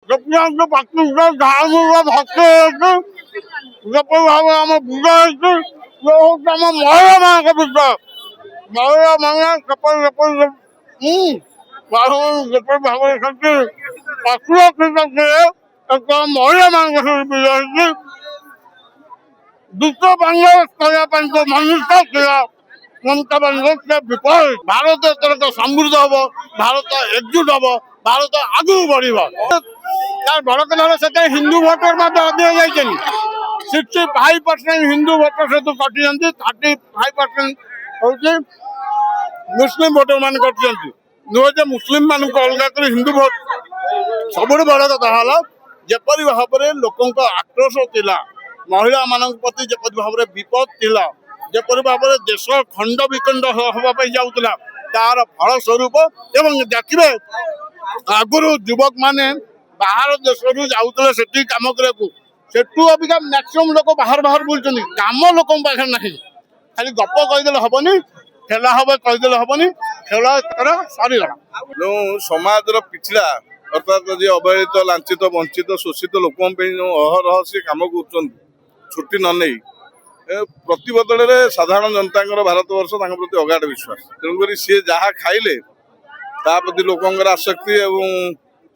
ଯେପରି ପାକିସ୍ତାନ ଧାର୍ମିକ ଭକ୍ତ ହେଇଛି, ଯେପରି ଭାବରେ ଆମ ପୂଜା ହେଇଛି, ସେ ହେଉଛି ଆମ ମହିଳାମାନଙ୍କ ବିଷୟ। ମହିଳାମାନେ ଯେପରି ଯେପରି ଭାବରେ ସେଠି ଅସୁରକ୍ଷିତ ଥିଲେ, ମହିଳାମାନଙ୍କ ସହିତ ପୂଜା ହେଇଛି। ଦ୍ୱିତୀୟ ବାଂଲାଦେଶ କରିବା ପାଇଁ ଯେଉଁ ମନୁଷ୍ୟ ଥିଲା ମମତା ବାଂଲାଦେଶ ସେ ବିଫଳ। ଭାରତ ଏଥରକ ସମୃଦ୍ଧ ହବ, ଭାରତ ଏକଜୁଟ ହବ, ଭାରତ ଆଗକୁ ବଢିବ। ତାର ବଡ଼ କଥା ହେଲା ସେଥିରେ ହିନ୍ଦୁ ଭୋଟର ମଧ୍ୟ ଅଧିକ ଯାଇଛନ୍ତି। 65% ହିନ୍ଦୁ ଭୋଟର ସହିତ କଟିଛନ୍ତି, 35% ହେଉଛି ମୁସଲିମ ଭୋଟର ମାନେ କଟିଛନ୍ତି। ନୁହେଁ ଯେ ମୁସଲିମ ମାନଙ୍କୁ ଅଲଗା କରି ହିନ୍ଦୁ ଭୋଟ। ସବୁଠୁ ବଡ଼ କଥା ହେଲା ଯେପରି ଭାବରେ ଲୋକଙ୍କ ଆକ୍ରୋଶ ଥିଲା, ମହିଳାମାନଙ୍କ ପ୍ରତି ଯେପରି ଭାବରେ ବିପଦ ଥିଲା, ଯେପରି ଭାବରେ ଦେଶ ଖଣ୍ଡ ବିଖଣ୍ଡ ହେବା ପାଇଁ ଯାଉଥିଲା, ତାର ଫଳସ୍ୱରୂପ। ଏବଂ ଦେଖିବେ ଆଗରୁ ଯୁବକ ମାନେ ବାହାର ଦେଶରୁ ଯାଉଥିଲେ ସେଠି କାମ କରିବାକୁ, ସେଠୁ ଅବିକା ମ୍ୟାକ୍ସିମମ୍ ଲୋକ ବାହାର ବୁଲୁଛନ୍ତି, କାମ ଲୋକଙ୍କ ପାଖରେ ନାହିଁ। ଖାଲି ଗପ କହିଦେଲେ ହବନି, ଖେଳ ହବ କହିଦେଲେ ହବନି, ଖେଳ ସରିଗଲା। ଯେଉଁ ସମାଜର ପିଛଡ଼ା ଅର୍ଥାତ୍ ଯିଏ ଅବହେଳିତ, ଲାଞ୍ଛିତ, ବଞ୍ଚିତ, ଶୋଷିତ ଲୋକଙ୍କ ପାଇଁ ଯେଉଁ ଅହରହ ସେ କାମ କରୁଛନ୍ତି ଛୁଟି ନ ନେଇ, ପ୍ରତି ବଦଳରେ ସାଧାରଣ ଜନତାଙ୍କର ଭାରତବର୍ଷ ତାଙ୍କ ପ୍ରତି ଅଗାଢ଼ ବିଶ୍ୱାସ। ତେଣୁକରି ସିଏ ଯାହା ଖାଇଲେ ତା ପ୍ରତି ଲୋକଙ୍କର ଆସକ୍ତି ଏବଂ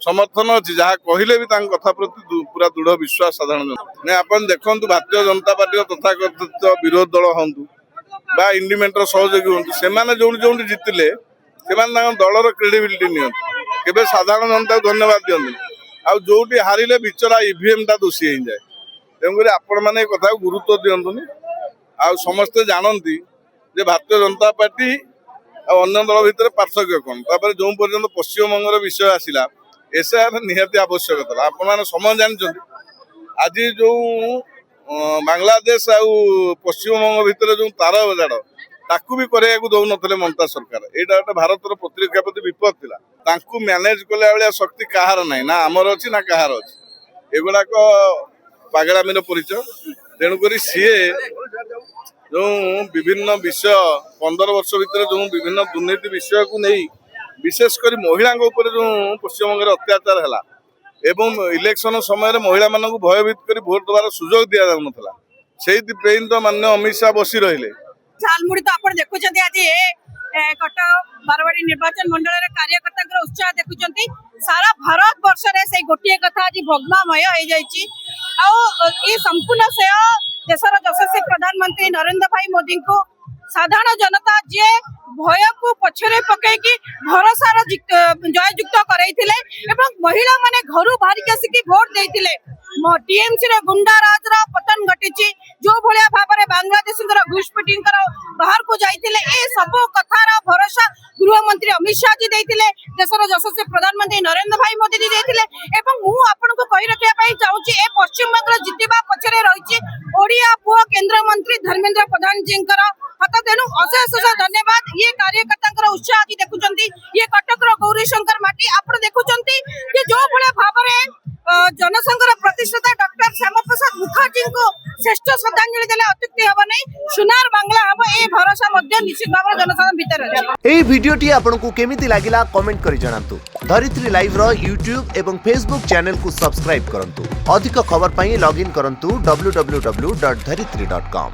ସମର୍ଥନ ଅଛି। ଯାହା କହିଲେ ବି ତାଙ୍କ କଥା ପ୍ରତି ପୁରା ଦୃଢ଼ ବିଶ୍ୱାସ ସାଧାରଣ ଜନତା। ଆପଣ ଦେଖନ୍ତୁ ଭାରତୀୟ ଜନତା ପାର୍ଟିର ତଥାକଥିତ ବିରୋଧ ଦଳ ହୁଅନ୍ତୁ ବା ଇଣ୍ଡିପେଣ୍ଡେଣ୍ଟର ସହଯୋଗୀ ହୁଅନ୍ତୁ, ସେମାନେ ଯୋଉଠି ଜିତିଲେ ସେମାନେ ତାଙ୍କ ଦଳର କ୍ରେଡିବିଲିଟି ନିଅନ୍ତି, କେବେ ସାଧାରଣ ଜନତାକୁ ଧନ୍ୟବାଦ ଦିଅନ୍ତି। ଆଉ ଯୋଉଠି ହାରିଲେ ବିଚରା ଇଭିଏମ୍ ଟା ଦୋଷୀ ହେଇଯାଏ। ତେଣୁକରି ଆପଣମାନେ ଏ କଥାକୁ ଗୁରୁତ୍ୱ ଦିଅନ୍ତୁନି। ଆଉ ସମସ୍ତେ ଜାଣନ୍ତି ଯେ ଭାରତୀୟ ଜନତା ପାର୍ଟି ଆଉ ଅନ୍ୟ ଦଳ ଭିତରେ ପାର୍ଥକ୍ୟ କ'ଣ। ତାପରେ ଯେଉଁ ପର୍ଯ୍ୟନ୍ତ ପଶ୍ଚିମବଙ୍ଗର ବିଷୟ ଆସିଲା, ଏସଆଇଆର ନିହାତି ଆବଶ୍ୟକ ଥିଲା। ଆପଣମାନେ ସମୟ ଜାଣିଛନ୍ତି, ଆଜି ଯେଉଁ ବାଂଲାଦେଶ ଆଉ ପଶ୍ଚିମବଙ୍ଗ ଭିତରେ ଯେଉଁ ତାର ଜାଡ଼, ତାକୁ ବି କରିବାକୁ ଦଉନଥିଲେ ମମତା ସରକାର। ଏଇଟା ଗୋଟେ ଭାରତର ପ୍ରତିରକ୍ଷା ପ୍ରତି ବିପଦ ଥିଲା। ତାଙ୍କୁ ମ୍ୟାନେଜ କଲା ଭଳିଆ ଶକ୍ତି କାହାର ନାହିଁ, ନା ଆମର ଅଛି ନା କାହାର ଅଛି। ଏଗୁଡ଼ାକ ପାଗଳାମିର ପରିଚୟ। ତେଣୁକରି ସିଏ ଯେଉଁ ବିଭିନ୍ନ ବିଷୟ 15 ବର୍ଷ ଭିତରେ ଯେଉଁ ବିଭିନ୍ନ ଦୁର୍ନୀତି ବିଷୟକୁ ନେଇ ବିଶେଷ କରି ମହିଳାଙ୍କ ଉପରେ ଯେଉଁ ପଶ୍ଚିମବଙ୍ଗରେ ଅତ୍ୟାଚାର ହେଲା ଏବଂ ଇଲେକ୍ସନ ସମୟରେ ମହିଳାମାନଙ୍କୁ ଭୟଭୀତ କରି ଭୋଟ ଦେବାର ସୁଯୋଗ ଦିଆଯାଉନଥିଲା, ସେଇଥିପାଇଁ ତ ମାନ୍ୟ ଅମିତ ଶାହ ବସି ରହିଲେ। ଝାଲମୁଢି ତ ଆପଣ ଦେଖୁଛନ୍ତି ଆଜି କଟକ ବାରବାଟୀ ନିର୍ବାଚନ ମଣ୍ଡଳର କାର୍ଯ୍ୟକର୍ତ୍ତାଙ୍କର ଉତ୍ସାହ ଦେଖୁଛନ୍ତି। ସାରା ଭାରତ ବର୍ଷରେ ସେଇ ଗୋଟିଏ କଥା ଆଜି ଭଗ୍ନାମୟ ହେଇଯାଇଛି। ଆଉ ଏ ସମ୍ପୂର୍ଣ୍ଣ ଶ୍ରେୟ ଦେଶର ଯଶସ୍ୱୀ ପ୍ରଧାନମନ୍ତ୍ରୀ ନରେନ୍ଦ୍ର ଭାଇ ମୋଦିଙ୍କୁ ସାଧାରଣ ଜନତା ଯିଏ ଭୟକୁ ପଛରେ ପକେଇକି ଭରସାର ଜୟଯୁକ୍ତ କରାଇଥିଲେ ଏବଂ ମହିଳା ମାନେ ଘରୁ ବାହାରିକି ଆସିକି ଭୋଟ ଦେଇଥିଲେ। ଟିଏମସିର ଗୁଣ୍ଡାରାଜର ପତନ ଘଟିଛି, ଯୋଉ ଭଳିଆ ଭାବରେ ବାଂଲାଦେଶୀଙ୍କର ଘୁଷପେଟିଙ୍କର ବାହାରକୁ ଯାଇଥିଲେ, ଏ ସବୁ କଥାର ଭରସା ଗୃହମନ୍ତ୍ରୀ ଅମିତ ଶାହ ଜି ଦେଇଥିଲେ, ଦେଶର ଯଶସ୍ୱୀ ପ୍ରଧାନମନ୍ତ୍ରୀ ନରେନ୍ଦ୍ର ଭାଇ ମୋଦି ଜି ଦେଇଥିଲେ। ଏବଂ ମୁଁ ଆପଣଙ୍କୁ କହି ରଖିବା ପାଇଁ ଚାହୁଁଛି, ଏ ପଶ୍ଚିମବଙ୍ଗର ଜିତିବା ପଛରେ ରହିଛି ଓଡିଆ ପୁଅ କେନ୍ଦ୍ରମନ୍ତ୍ରୀ ଧର୍ମେନ୍ଦ୍ର ପ୍ରଧାନ ଜୀଙ୍କର ହାତ। ତେଣୁ ଅଶେଷ ଧନ୍ୟବାଦ। ଇଏ କାର୍ଯ୍ୟକର୍ତ୍ତାଙ୍କର ଉତ୍ସାହ ଆଜି ଦେଖୁଛନ୍ତି, ଇଏ କଟକର ଗୌରୀ ଶଙ୍କର ମାଟି। ଆପଣ ଦେଖୁଛନ୍ତି ଯେ ଯୋଉ ଭଳିଆ ଭାବରେ ଜନସଂଘର ପ୍ରତିଷ୍ଠାତା ଡକ୍ଟର ଶ୍ୟାମାପ୍ରସାଦ ମୁଖାର୍ଜୀଙ୍କୁ ଶ୍ରେଷ୍ଠ ଶ୍ରଦ୍ଧାଞ୍ଜଳି ଦେଲେ ଅତ୍ୟୁକ୍ତି ହେବ ନାହିଁ। ସୁନାର ବାଂଲା ହେବ, ଏ ଭରସା ମଧ୍ୟ ନିଶ୍ଚିତ ଭାବରେ ଜନସାଧାରଣ ଭିତରେ ଅଛି। ଏହି ଭିଡିଓଟି ଆପଣଙ୍କୁ କେମିତି ଲାଗିଲା କମେଣ୍ଟ କରି ଜଣାନ୍ତୁ। ଧରିତ୍ରୀ ଲାଇଭ୍ ର ୟୁଟ୍ୟୁବ ଏବଂ ଫେସବୁକ୍ ଚ୍ୟାନେଲକୁ ସବସ୍କ୍ରାଇବ୍ କରନ୍ତୁ। ଅଧିକ ଖବର ପାଇଁ ଲଗ୍ଇନ୍ କରନ୍ତୁ www.dharitri.com।